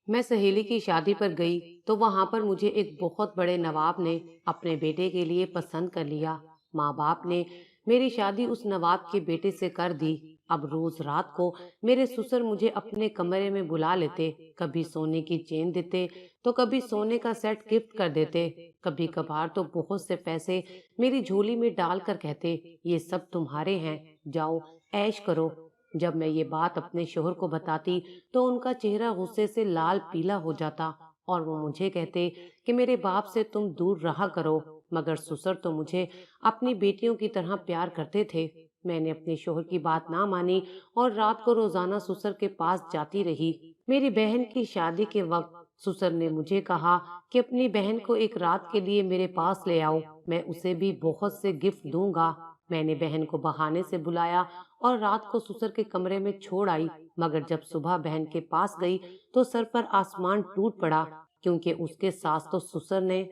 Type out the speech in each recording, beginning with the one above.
میں سہیلی کی شادی پر گئی تو وہاں پر مجھے ایک بہت بڑے نواب نے اپنے بیٹے کے لیے پسند کر لیا۔ ماں باپ نے میری شادی اس نواب کے بیٹے سے کر دی۔ اب روز رات کو میرے سسر مجھے اپنے کمرے میں بلا لیتے، کبھی سونے کی چین دیتے تو کبھی سونے کا سیٹ گفٹ کر دیتے، کبھی کبھار تو بہت سے پیسے میری جھولی میں ڈال کر کہتے یہ سب تمہارے ہیں، جاؤ عیش کرو۔ جب میں یہ بات اپنے شوہر کو بتاتی تو ان کا چہرہ غصے سے لال پیلا ہو جاتا اور وہ مجھے کہتے کہ میرے باپ سے تم دور رہا کرو، مگر سسر تو مجھے اپنی بیٹیوں کی طرح پیار کرتے تھے۔ میں نے اپنے شوہر کی بات نہ مانی اور رات کو روزانہ سسر کے پاس جاتی رہی۔ میری بہن کی شادی کے وقت سسر نے مجھے کہا کہ اپنی بہن کو ایک رات کے لیے میرے پاس لے آؤ، میں اسے بھی بہت سے گفٹ دوں گا۔ میں نے بہن کو بہانے سے بلایا اور رات کو سسر کے کمرے میں چھوڑ آئی، مگر جب صبح بہن کے پاس گئی تو سر پر آسمان ٹوٹ پڑا، کیونکہ اس کے ساس تو سسر نے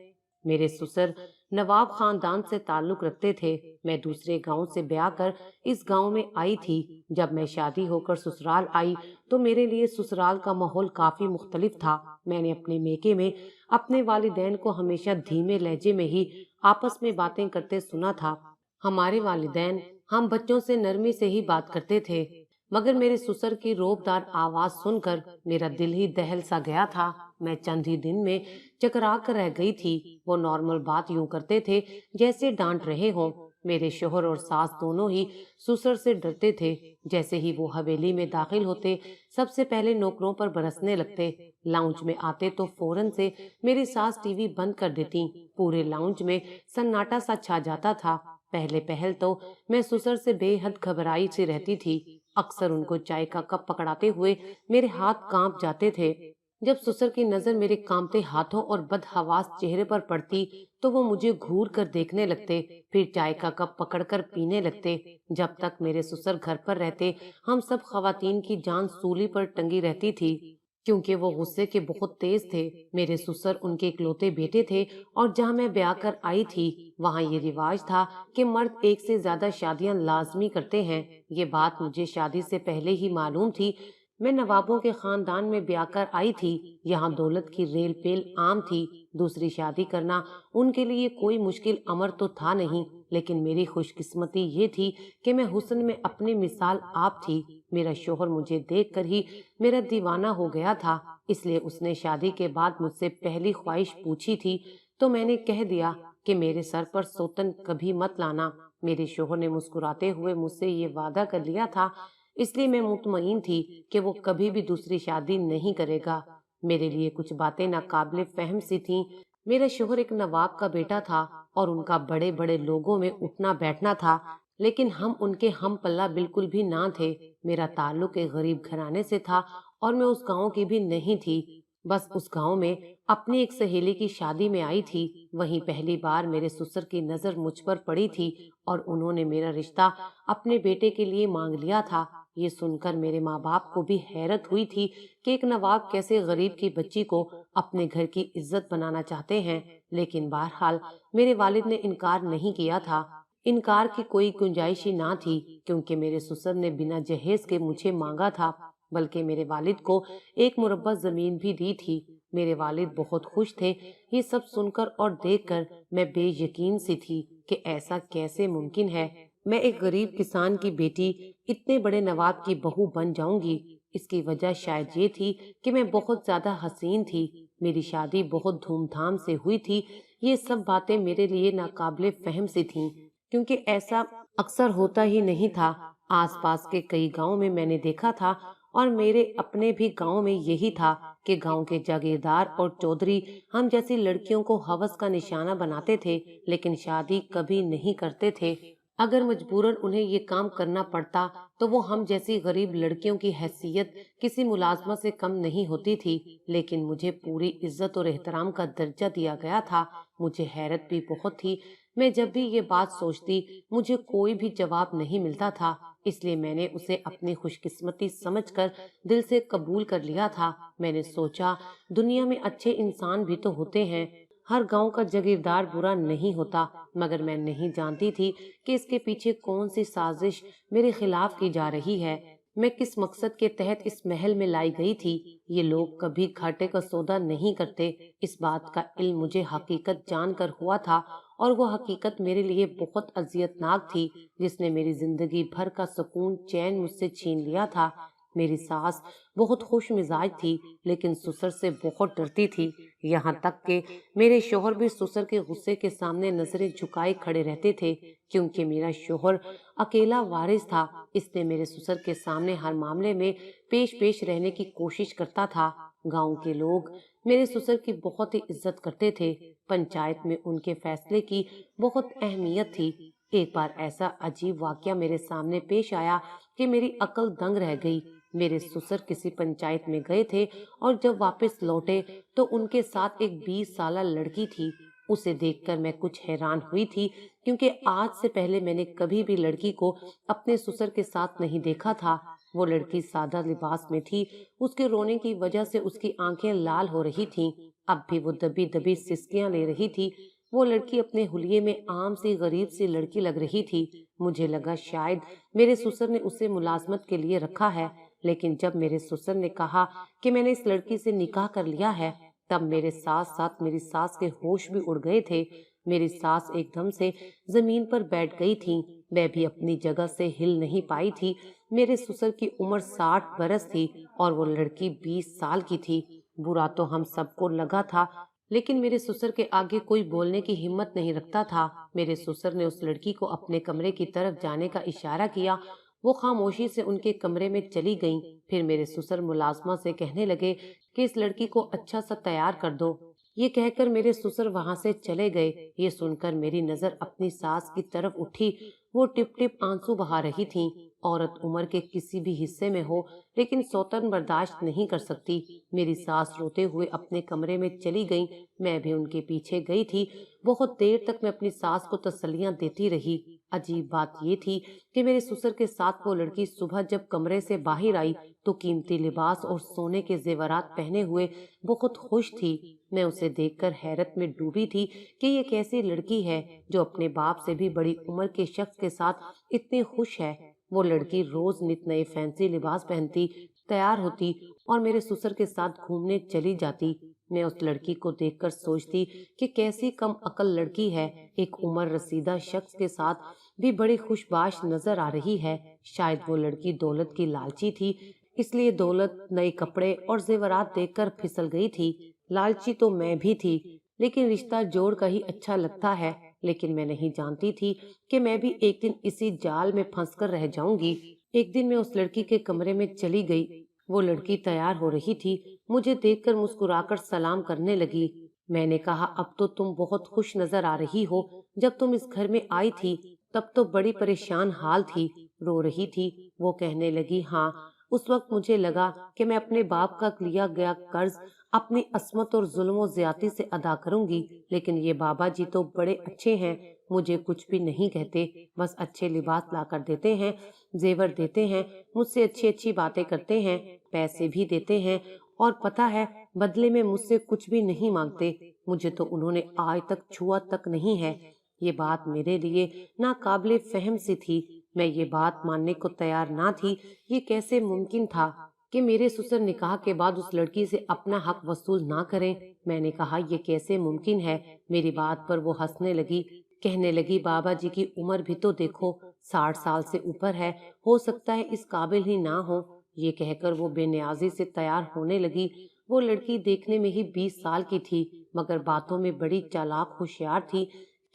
میرے سسر نواب خاندان سے تعلق رکھتے تھے۔ میں دوسرے گاؤں سے بیاہ کر اس گاؤں میں آئی تھی۔ جب میں شادی ہو کر سسرال آئی تو میرے لیے سسرال کا ماحول کافی مختلف تھا۔ میں نے اپنے میکے میں اپنے والدین کو ہمیشہ دھیمے لہجے میں ہی آپس میں باتیں کرتے سنا تھا۔ ہمارے والدین ہم بچوں سے نرمی سے ہی بات کرتے تھے، مگر میرے سسر کی روبدار آواز سن کر میرا دل ہی دہل سا گیا تھا۔ میں چند ہی دن میں چکرا کر رہ گئی تھی۔ وہ نارمل بات یوں کرتے تھے جیسے ڈانٹ رہے ہوں۔ میرے شوہر اور ساس دونوں ہی سسر سے ڈرتے تھے۔ جیسے ہی وہ حویلی میں داخل ہوتے سب سے پہلے نوکروں پر برسنے لگتے۔ لاؤنج میں آتے تو فوراً سے میری ساس ٹی وی بند کر دیتی۔ پورے لاؤنج میں سناٹا سا چھا جاتا تھا۔ پہلے پہل تو میں سسر سے بے حد گھبرائی سی رہتی تھی۔ اکثر ان کو چائے کا کپ پکڑاتے ہوئے میرے ہاتھ کانپ جاتے تھے۔ جب سسر کی نظر میرے کانپتے ہاتھوں اور بدحواس چہرے پر پڑتی تو وہ مجھے گھور کر دیکھنے لگتے، پھر چائے کا کپ پکڑ کر پینے لگتے۔ جب تک میرے سسر گھر پر رہتے ہم سب خواتین کی جان سولی پر ٹنگی رہتی تھی، کیونکہ وہ غصے کے بہت تیز تھے۔ میرے سسر ان کے اکلوتے بیٹے تھے اور جہاں میں بیاہ کر آئی تھی وہاں یہ رواج تھا کہ مرد ایک سے زیادہ شادیاں لازمی کرتے ہیں۔ یہ بات مجھے شادی سے پہلے ہی معلوم تھی۔ میں نوابوں کے خاندان میں بیاہ کر آئی تھی، یہاں دولت کی ریل پیل عام تھی، دوسری شادی کرنا ان کے لیے کوئی مشکل امر تو تھا نہیں، لیکن میری خوش قسمتی یہ تھی کہ میں حسن میں اپنی مثال آپ تھی۔ میرا شوہر مجھے دیکھ کر ہی میرا دیوانہ ہو گیا تھا، اس لیے اس نے شادی کے بعد مجھ سے پہلی خواہش پوچھی تھی تو میں نے کہہ دیا کہ میرے سر پر سوتن کبھی مت لانا۔ میرے شوہر نے مسکراتے ہوئے مجھ سے یہ وعدہ کر لیا تھا، اس لیے میں مطمئن تھی کہ وہ کبھی بھی دوسری شادی نہیں کرے گا۔ میرے لیے کچھ باتیں ناقابل فہم سی تھیں۔ میرا شوہر ایک نواب کا بیٹا تھا اور ان کا بڑے بڑے لوگوں میں اٹھنا بیٹھنا تھا، لیکن ہم ان کے ہم پلہ بالکل بھی نہ تھے۔ میرا تعلق ایک غریب گھرانے سے تھا اور میں اس گاؤں کی بھی نہیں تھی، بس اس گاؤں میں اپنی ایک سہیلی کی شادی میں آئی تھی۔ وہیں پہلی بار میرے سسر کی نظر مجھ پر پڑی تھی اور انہوں نے میرا رشتہ اپنے بیٹے کے لیے مانگ لیا تھا۔ یہ سن کر میرے ماں باپ کو بھی حیرت ہوئی تھی کہ ایک نواب کیسے غریب کی بچی کو اپنے گھر کی عزت بنانا چاہتے ہیں، لیکن بہرحال میرے والد نے انکار نہیں کیا تھا۔ انکار کی کوئی گنجائش ہی نہ تھی، کیونکہ میرے سسر نے بنا جہیز کے مجھے مانگا تھا، بلکہ میرے والد کو ایک مربع زمین بھی دی تھی۔ میرے والد بہت خوش تھے۔ یہ سب سن کر اور دیکھ کر میں بے یقین سی تھی کہ ایسا کیسے ممکن ہے، میں ایک غریب کسان کی بیٹی اتنے بڑے نواب کی بہو بن جاؤں گی۔ اس کی وجہ شاید یہ تھی کہ میں بہت زیادہ حسین تھی، میری شادی بہت دھوم دھام سے ہوئی تھی۔ یہ سب باتیں میرے لیے ناقابل فہم سی تھیں، کیونکہ ایسا اکثر ہوتا ہی نہیں تھا۔ آس پاس کے کئی گاؤں میں میں نے دیکھا تھا اور میرے اپنے بھی گاؤں میں یہی تھا کہ گاؤں کے جاگیردار اور چودھری ہم جیسی لڑکیوں کو ہوس کا نشانہ بناتے تھے، لیکن شادی کبھی نہیں کرتے تھے۔ اگر مجبوراً انہیں یہ کام کرنا پڑتا تو وہ ہم جیسی غریب لڑکیوں کی حیثیت کسی ملازمہ سے کم نہیں ہوتی تھی، لیکن مجھے پوری عزت اور احترام کا درجہ دیا گیا تھا۔ مجھے حیرت بھی بہت تھی۔ میں جب بھی یہ بات سوچتی مجھے کوئی بھی جواب نہیں ملتا تھا، اس لیے میں نے اسے اپنی خوش قسمتی سمجھ کر دل سے قبول کر لیا تھا۔ میں نے سوچا دنیا میں اچھے انسان بھی تو ہوتے ہیں، ہر گاؤں کا جاگیردار برا نہیں ہوتا، مگر میں نہیں جانتی تھی کہ اس کے پیچھے کون سی سازش میرے خلاف کی جا رہی ہے۔ میں کس مقصد کے تحت اس محل میں لائی گئی تھی۔ یہ لوگ کبھی گھاٹے کا سودا نہیں کرتے، اس بات کا علم مجھے حقیقت جان کر ہوا تھا، اور وہ حقیقت میرے لیے بہت اذیت ناک تھی، جس نے میری زندگی بھر کا سکون چین مجھ سے چھین لیا تھا۔ میری ساس بہت خوش مزاج تھی، لیکن سسر سے بہت ڈرتی تھی، یہاں تک کہ میرے شوہر بھی سسر کے غصے کے سامنے نظریں جھکائے کھڑے رہتے تھے۔ کیونکہ میرا شوہر اکیلا وارث تھا، اس لیے میرے سسر کے سامنے ہر معاملے میں پیش رہنے کی کوشش کرتا تھا۔ گاؤں کے لوگ میرے سسر کی بہت ہی عزت کرتے تھے، پنچایت میں ان کے فیصلے کی بہت اہمیت تھی۔ ایک بار ایسا عجیب واقعہ میرے سامنے پیش آیا کہ میری عقل دنگ رہ گئی۔ میرے سسر کسی پنچایت میں گئے تھے، اور جب واپس لوٹے تو ان کے ساتھ ایک 20 سالہ لڑکی تھی۔ اسے دیکھ کر میں کچھ حیران ہوئی تھی، کیونکہ آج سے پہلے میں نے کبھی بھی لڑکی کو اپنے سسر کے ساتھ نہیں دیکھا تھا۔ وہ لڑکی سادہ لباس میں تھی، اس کے رونے کی وجہ سے اس کی آنکھیں لال ہو رہی تھیں، اب بھی وہ دبی دبی سسکیاں لے رہی تھی۔ وہ لڑکی اپنے حلیے میں عام سی غریب سی لڑکی لگ رہی تھی۔ مجھے لگا شاید میرے سسر نے اسے ملازمت کے لیے رکھا ہے، لیکن جب میرے سسر نے کہا کہ میں نے اس لڑکی سے نکاح کر لیا ہے، تب میرے ساتھ ساتھ میری ساس کے ہوش بھی اڑ گئے تھے۔ میری ساس ایک دم سے زمین پر بیٹھ گئی تھی، میں بھی اپنی جگہ سے ہل نہیں پائی تھی۔ میرے سسر کی عمر 60 برس تھی، اور وہ لڑکی 20 سال کی تھی۔ برا تو ہم سب کو لگا تھا، لیکن میرے سسر کے آگے کوئی بولنے کی ہمت نہیں رکھتا تھا۔ میرے سسر نے اس لڑکی کو اپنے کمرے کی طرف جانے کا اشارہ کیا، وہ خاموشی سے ان کے کمرے میں چلی گئیں۔ پھر میرے سسر ملازمہ سے کہنے لگے کہ اس لڑکی کو اچھا سا تیار کر دو۔ یہ کہہ کر میرے سسر وہاں سے چلے گئے۔ یہ سن کر میری نظر اپنی ساس کی طرف اٹھی، وہ ٹپ ٹپ آنسو بہا رہی تھیں۔ عورت عمر کے کسی بھی حصے میں ہو، لیکن سوتن برداشت نہیں کر سکتی۔ میری ساس روتے ہوئے اپنے کمرے میں چلی گئیں، میں بھی ان کے پیچھے گئی تھی۔ بہت دیر تک میں اپنی ساس کو تسلیاں دیتی رہی۔ عجیب بات یہ تھی کہ میرے سسر کے ساتھ وہ لڑکی صبح جب کمرے سے باہر آئی تو قیمتی لباس اور سونے کے زیورات پہنے ہوئے بہت خوش تھی۔ میں اسے دیکھ کر حیرت میں ڈوبی تھی کہ یہ کیسی لڑکی ہے جو اپنے باپ سے بھی بڑی عمر کے شخص کے ساتھ اتنی خوش ہے۔ وہ لڑکی روز نت نئے فینسی لباس پہنتی، تیار ہوتی اور میرے سسر کے ساتھ گھومنے چلی جاتی۔ میں اس لڑکی کو دیکھ کر سوچتی کہ کیسی کم عقل لڑکی ہے، ایک عمر رسیدہ شخص کے ساتھ بھی بڑی خوش باش نظر آ رہی ہے۔ شاید وہ لڑکی دولت کی لالچی تھی، اس لیے دولت، نئے کپڑے اور زیورات دیکھ کر پھسل گئی تھی۔ لالچی تو میں بھی تھی، لیکن رشتہ جوڑ کا ہی اچھا لگتا ہے، لیکن میں نہیں جانتی تھی کہ میں بھی ایک دن اسی جال میں پھنس کر رہ جاؤں گی۔ ایک دن میں اس لڑکی کے کمرے میں چلی گئی، وہ لڑکی تیار ہو رہی تھی، مجھے دیکھ کر مسکرا کر سلام کرنے لگی۔ میں نے کہا اب تو تم بہت خوش نظر آ رہی ہو، جب تم اس گھر میں آئی تھی تب تو بڑی پریشان حال تھی، رو رہی تھی۔ وہ کہنے لگی ہاں، اس وقت مجھے لگا کہ میں اپنے باپ کا لیا گیا قرض اپنی عصمت اور ظلم و زیادتی سے ادا کروں گی، لیکن یہ بابا جی تو بڑے اچھے ہیں، مجھے کچھ بھی نہیں کہتے، بس اچھے لباس لا کر دیتے ہیں، زیور دیتے ہیں، مجھ سے اچھی اچھی باتیں کرتے ہیں، پیسے بھی دیتے ہیں، اور پتہ ہے بدلے میں مجھ سے کچھ بھی نہیں مانگتے۔ مجھے تو انہوں نے آج تک چھوا تک نہیں ہے۔ یہ بات میرے لیے ناقابل فہم سی تھی، میں یہ بات ماننے کو تیار نہ تھی۔ یہ کیسے ممکن تھا کہ میرے سسر نکاح کے بعد اس لڑکی سے اپنا حق وصول نہ کریں؟ میں نے کہا یہ کیسے ممکن ہے؟ میری بات پر وہ ہنسنے لگی، کہنے لگی بابا جی کی عمر بھی تو دیکھو، 60 سال سے اوپر ہے، ہو سکتا ہے اس قابل ہی نہ ہو۔ یہ کہہ کر وہ بے نیازی سے تیار ہونے لگی۔ وہ لڑکی دیکھنے میں ہی 20 سال کی تھی، مگر باتوں میں بڑی چالاک ہوشیار تھی۔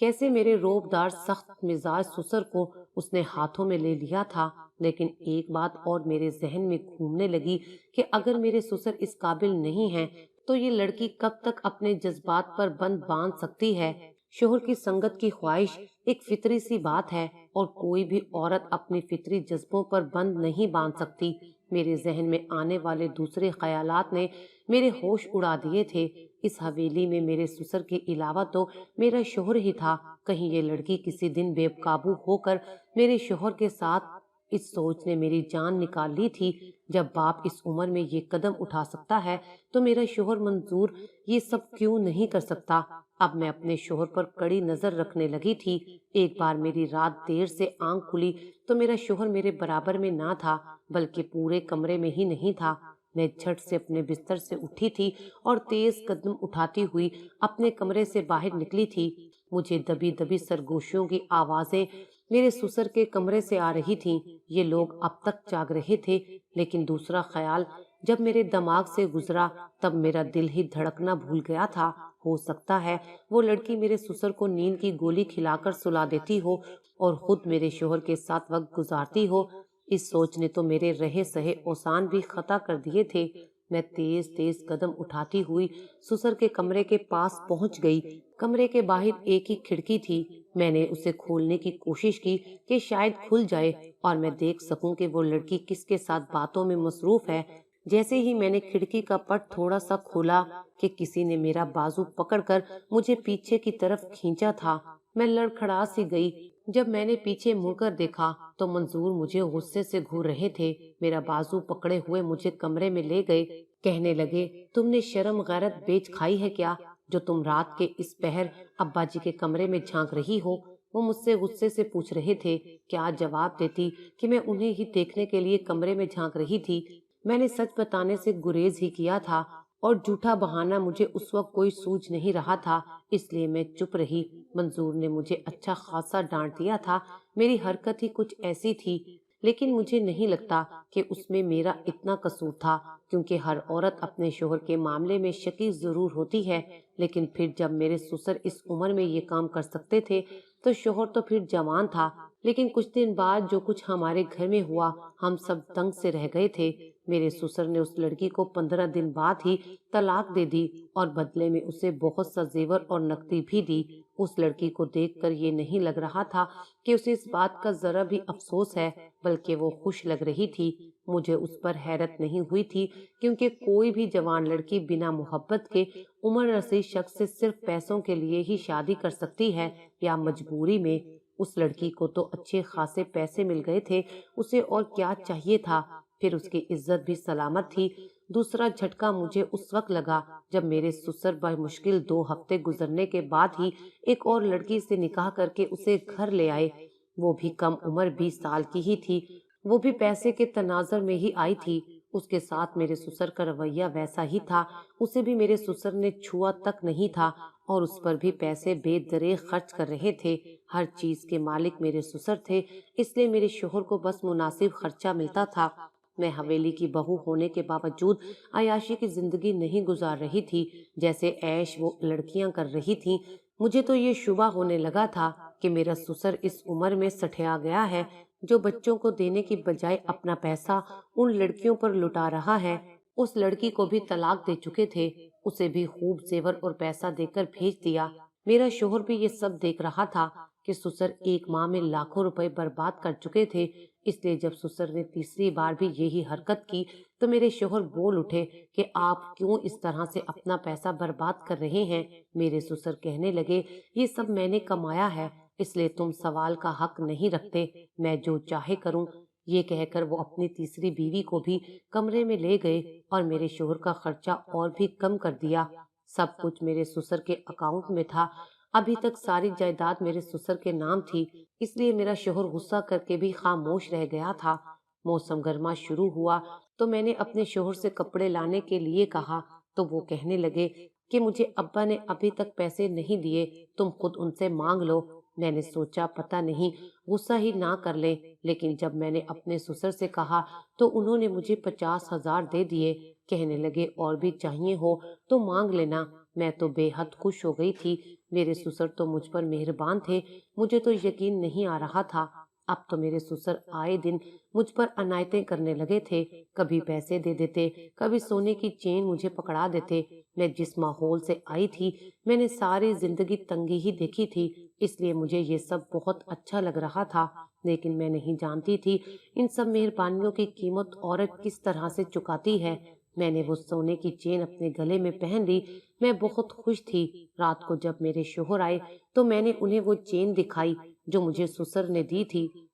کیسے میرے روب دار سخت مزاج سسر کو اس نے ہاتھوں میں لے لیا تھا۔ لیکن ایک بات اور میرے ذہن میں گھومنے لگی کہ اگر میرے سسر اس قابل نہیں ہیں تو یہ لڑکی کب تک اپنے جذبات پر بند باندھ سکتی ہے؟ شوہر کی سنگت کی خواہش ایک فطری سی بات ہے، اور کوئی بھی عورت اپنی فطری جذبوں پر بند نہیں باندھ سکتی۔ میرے ذہن میں آنے والے دوسرے خیالات نے میرے ہوش اڑا دیے تھے۔ اس حویلی میں میرے سسر کے علاوہ تو میرا شوہر ہی تھا، کہیں یہ لڑکی کسی دن بے قابو ہو کر میرے شوہر کے ساتھ اس سوچ نے میری جان نکال لی تھی۔ جب باپ اس عمر میں یہ قدم اٹھا سکتا ہے تو میرا شوہر منظور یہ سب کیوں نہیں کر سکتا؟ اب میں اپنے شوہر پر کڑی نظر رکھنے لگی تھی۔ ایک بار میری رات دیر سے آنکھ کھلی تو میرا شوہر میرے برابر میں نہ تھا بلکہ پورے کمرے میں ہی نہیں تھا۔ میں جھٹ سے اپنے بستر سے اٹھی تھی اور تیز قدم اٹھاتی ہوئی اپنے کمرے سے باہر نکلی تھی۔ مجھے دبی دبی سرگوشیوں کی آوازیں میرے سسر کے کمرے سے آ رہی تھیں۔ یہ لوگ اب تک جاگ رہے تھے، لیکن دوسرا خیال جب میرے دماغ سے گزرا تب میرا دل ہی دھڑکنا بھول گیا تھا۔ ہو سکتا ہے وہ لڑکی میرے سسر کو نیند کی گولی کھلا کر سلا دیتی ہو اور خود میرے شوہر کے ساتھ وقت گزارتی ہو۔ اس سوچ نے تو میرے رہے سہے اوسان بھی خطا کر دیے تھے۔ میں تیز تیز قدم اٹھاتی ہوئی سسر کے کمرے کے پاس پہنچ گئی۔ کمرے کے باہر ایک ہی کھڑکی تھی۔ میں نے اسے کھولنے کی کوشش کی کہ شاید کھل جائے اور میں دیکھ سکوں کہ وہ لڑکی کس کے ساتھ باتوں میں مصروف ہے۔ جیسے ہی میں نے کھڑکی کا پٹ تھوڑا سا کھولا کہ کسی نے میرا بازو پکڑ کر مجھے پیچھے کی طرف کھینچا تھا۔ میں لڑکھڑا سی گئی۔ جب میں نے پیچھے مڑ کر دیکھا تو منظور مجھے غصے سے گھور رہے تھے۔ میرا بازو پکڑے ہوئے مجھے کمرے میں لے گئے۔ کہنے لگے، تم نے شرم غیرت بیچ کھائی ہے کیا جو تم رات کے اس پہر ابا جی کے کمرے میں جھانک رہی ہو؟ وہ مجھ سے غصے سے پوچھ رہے تھے۔ کیا جواب دیتی کہ میں انہیں ہی دیکھنے کے لیے کمرے میں جھانک رہی تھی؟ میں نے سچ بتانے سے گریز ہی کیا تھا اور جھوٹا بہانہ مجھے اس وقت کوئی سوجھ نہیں رہا تھا، اس لیے میں چپ رہی۔ منظور نے مجھے اچھا خاصا ڈانٹ دیا تھا۔ میری حرکت ہی کچھ ایسی تھی، لیکن مجھے نہیں لگتا کہ اس میں میرا اتنا قصور تھا، کیونکہ ہر عورت اپنے شوہر کے معاملے میں شکی ضرور ہوتی ہے۔ لیکن پھر جب میرے سسر اس عمر میں یہ کام کر سکتے تھے تو شوہر تو پھر جوان تھا۔ لیکن کچھ دن بعد جو کچھ ہمارے گھر میں ہوا ہم سب تنگ سے رہ گئے تھے۔ میرے سسر نے اس لڑکی کو 15 دن بعد ہی طلاق دے دی اور بدلے میں اسے بہت سا زیور اور نقدی بھی دی۔ اس لڑکی کو دیکھ کر یہ نہیں لگ رہا تھا کہ اسے اس بات کا ذرا بھی افسوس ہے، بلکہ وہ خوش لگ رہی تھی۔ مجھے اس پر حیرت نہیں ہوئی تھی، کیونکہ کوئی بھی جوان لڑکی بنا محبت کے عمر رسید شخص سے صرف پیسوں کے لیے ہی شادی کر سکتی ہے یا مجبوری میں۔ اس لڑکی کو تو اچھے خاصے پیسے مل گئے تھے، اسے اور کیا چاہیے تھا؟ پھر اس کی عزت بھی سلامت تھی۔ دوسرا جھٹکا مجھے اس وقت لگا جب میرے سسر بمشکل 2 ہفتے گزرنے کے بعد ہی ایک اور لڑکی سے نکاح کر کے اسے گھر لے آئے۔ وہ بھی کم عمر 20 سال کی ہی تھی، وہ بھی پیسے کے تناظر میں ہی آئی تھی۔ اس کے ساتھ میرے سسر کا رویہ ویسا ہی تھا، اسے بھی میرے سسر نے چھوا تک نہیں تھا اور اس پر بھی پیسے بے دریغ خرچ کر رہے تھے۔ ہر چیز کے مالک میرے سسر تھے، اس لیے میرے شوہر کو بس مناسب خرچہ ملتا تھا۔ میں حویلی کی بہو ہونے کے باوجود عیاشی کی زندگی نہیں گزار رہی تھی جیسے عیش وہ لڑکیاں کر رہی تھیں۔ مجھے تو یہ شبہ ہونے لگا تھا کہ میرا سسر اس عمر میں سٹھیا گیا ہے جو بچوں کو دینے کی بجائے اپنا پیسہ ان لڑکیوں پر لٹا رہا ہے۔ اس لڑکی کو بھی طلاق دے چکے تھے، اسے بھی خوب زیور اور پیسہ دے کر بھیج دیا۔ میرا شوہر بھی یہ سب دیکھ رہا تھا کہ سسر ایک ماہ میں لاکھوں روپے برباد کر چکے تھے۔ اس لیے جب سسر نے تیسری بار بھی یہی حرکت کی تو میرے شوہر بول اٹھے کہ آپ کیوں اس طرح سے اپنا پیسہ برباد کر رہے ہیں؟ میرے سسر کہنے لگے، یہ سب میں نے کمایا ہے، اس لیے تم سوال کا حق نہیں رکھتے، میں جو چاہے کروں۔ یہ کہہ کر وہ اپنی تیسری بیوی کو بھی کمرے میں لے گئے اور میرے شوہر کا خرچہ اور بھی کم کر دیا۔ سب کچھ میرے سسر کے اکاؤنٹ میں تھا۔ ابھی تک ساری جائیداد میرے سسر کے نام تھی، اس لیے میرا شوہر غصہ کر کے بھی خاموش رہ گیا تھا۔ موسم گرما شروع ہوا تو میں نے اپنے شوہر سے کپڑے لانے کے لیے کہا تو وہ کہنے لگے کہ مجھے ابا نے ابھی تک پیسے نہیں دیے، تم خود ان سے مانگ لو۔ میں نے سوچا پتہ نہیں غصہ ہی نہ کر لیں، لیکن جب میں نے اپنے سسر سے کہا تو انہوں نے مجھے 50,000 دے دیے۔ کہنے لگے اور بھی چاہیے ہو تو مانگ لینا۔ میں تو بے حد خوش ہو گئی تھی، میرے سسر تو مجھ پر مہربان تھے، مجھے تو یقین نہیں آ رہا تھا۔ اب تو میرے سسر آئے دن مجھ پر عنایتیں کرنے لگے تھے، کبھی پیسے دے دیتے، کبھی سونے کی چین مجھے پکڑا دیتے۔ میں جس ماحول سے آئی تھی میں نے ساری زندگی تنگی ہی دیکھی تھی، اس لیے مجھے یہ سب بہت اچھا لگ رہا تھا، لیکن میں نہیں جانتی تھی ان سب مہربانیوں کی قیمت عورت کس طرح سے چکاتی ہے۔ میں نے وہ سونے کی چین اپنے گلے میں پہن لی، میں بہت خوش تھی۔ رات کو جب میرے شوہر آئے تو میں نے انہیں وہ چین دکھائی جو مجھے سسر نے دی تھی۔